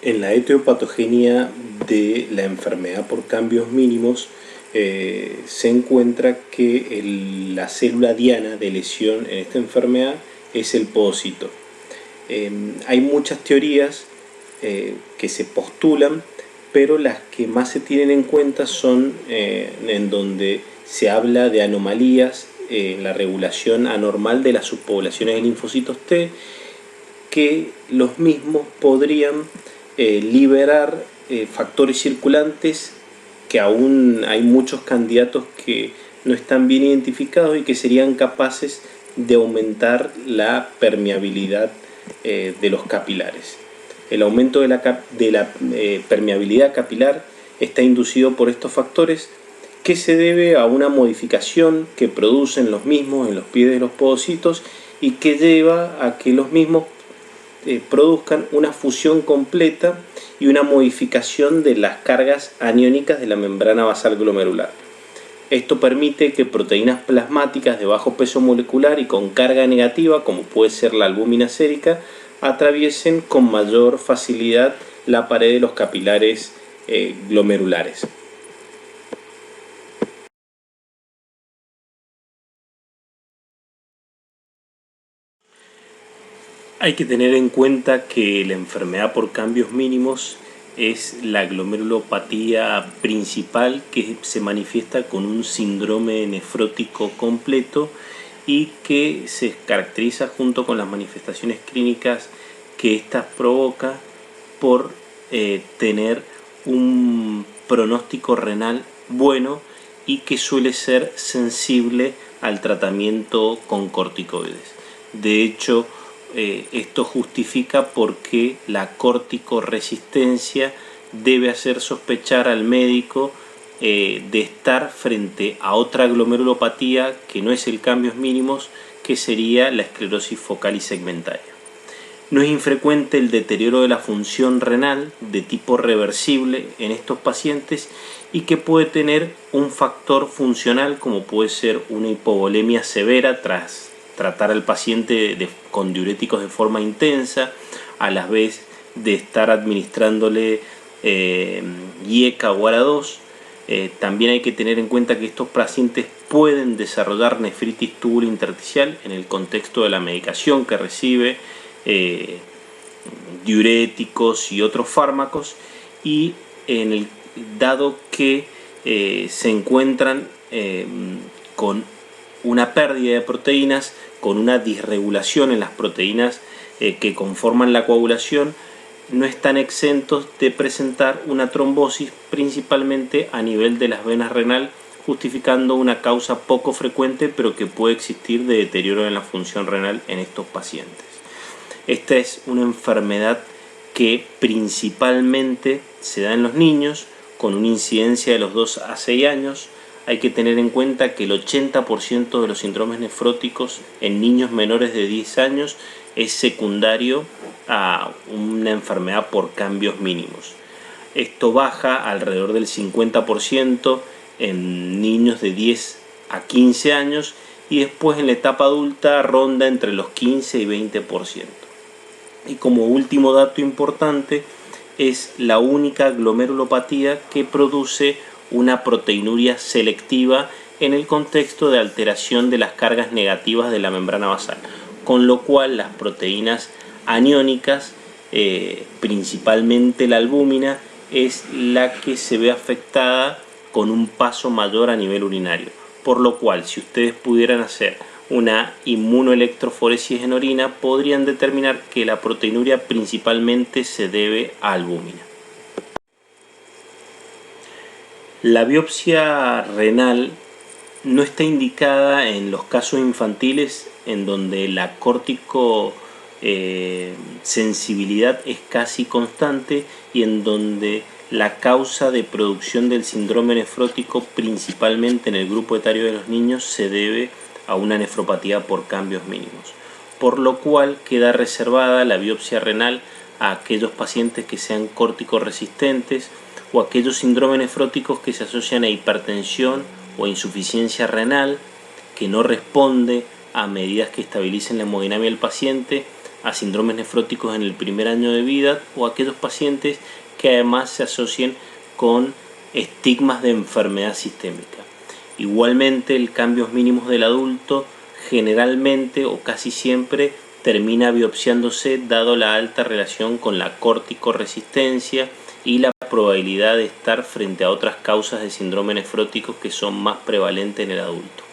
En la etiopatogenia de la enfermedad por cambios mínimos se encuentra que la célula diana de lesión en esta enfermedad es el podocito. Hay muchas teorías que se postulan, pero las que más se tienen en cuenta son en donde se habla de anomalías en la regulación anormal de las subpoblaciones de linfocitos T, que los mismos podrían liberar factores circulantes, que aún hay muchos candidatos que no están bien identificados y que serían capaces de aumentar la permeabilidad de los capilares. El aumento de la permeabilidad capilar está inducido por estos factores, que se debe a una modificación que producen los mismos en los pies de los podocitos y que lleva a que los mismos produzcan una fusión completa y una modificación de las cargas aniónicas de la membrana basal glomerular. Esto permite que proteínas plasmáticas de bajo peso molecular y con carga negativa, como puede ser la albúmina sérica, atraviesen con mayor facilidad la pared de los capilares glomerulares. Hay que tener en cuenta que la enfermedad por cambios mínimos es la glomerulopatía principal, que se manifiesta con un síndrome nefrótico completo y que se caracteriza, junto con las manifestaciones clínicas que ésta provoca, por tener un pronóstico renal bueno y que suele ser sensible al tratamiento con corticoides. De hecho, esto justifica por qué la corticoresistencia debe hacer sospechar al médico de estar frente a otra glomerulopatía que no es el cambios mínimos, que sería la esclerosis focal y segmentaria. No es infrecuente el deterioro de la función renal de tipo reversible en estos pacientes y que puede tener un factor funcional, como puede ser una hipovolemia severa tras tratar al paciente con diuréticos de forma intensa, a la vez de estar administrándole IECA o ARA2. También hay que tener en cuenta que estos pacientes pueden desarrollar nefritis túbulo-intersticial en el contexto de la medicación que recibe, diuréticos y otros fármacos, y dado que se encuentran con una pérdida de proteínas, con una disregulación en las proteínas que conforman la coagulación, no están exentos de presentar una trombosis, principalmente a nivel de las venas renal, justificando una causa poco frecuente, pero que puede existir, de deterioro en la función renal en estos pacientes. Esta es una enfermedad que principalmente se da en los niños, con una incidencia de los 2 a 6 años. Hay que tener en cuenta que el 80% de los síndromes nefróticos en niños menores de 10 años es secundario a una enfermedad por cambios mínimos. Esto baja alrededor del 50% en niños de 10 a 15 años y después en la etapa adulta ronda entre los 15 y 20%. Y como último dato importante, es la única glomerulopatía que produce una proteinuria selectiva en el contexto de alteración de las cargas negativas de la membrana basal, con lo cual las proteínas aniónicas, principalmente la albúmina, es la que se ve afectada con un paso mayor a nivel urinario, por lo cual, si ustedes pudieran hacer una inmunoelectroforesis en orina, podrían determinar que la proteinuria principalmente se debe a albúmina. La biopsia renal no está indicada en los casos infantiles en donde la corticosensibilidad es casi constante y en donde la causa de producción del síndrome nefrótico, principalmente en el grupo etario de los niños, se debe a una nefropatía por cambios mínimos, por lo cual queda reservada la biopsia renal a aquellos pacientes que sean corticoresistentes o aquellos síndromes nefróticos que se asocian a hipertensión o a insuficiencia renal, que no responde a medidas que estabilicen la hemodinamia del paciente, a síndromes nefróticos en el primer año de vida, o aquellos pacientes que además se asocien con estigmas de enfermedad sistémica. Igualmente, el cambios mínimos del adulto generalmente o casi siempre termina biopsiándose, dado la alta relación con la corticoresistencia y la probabilidad de estar frente a otras causas de síndrome nefrótico que son más prevalentes en el adulto.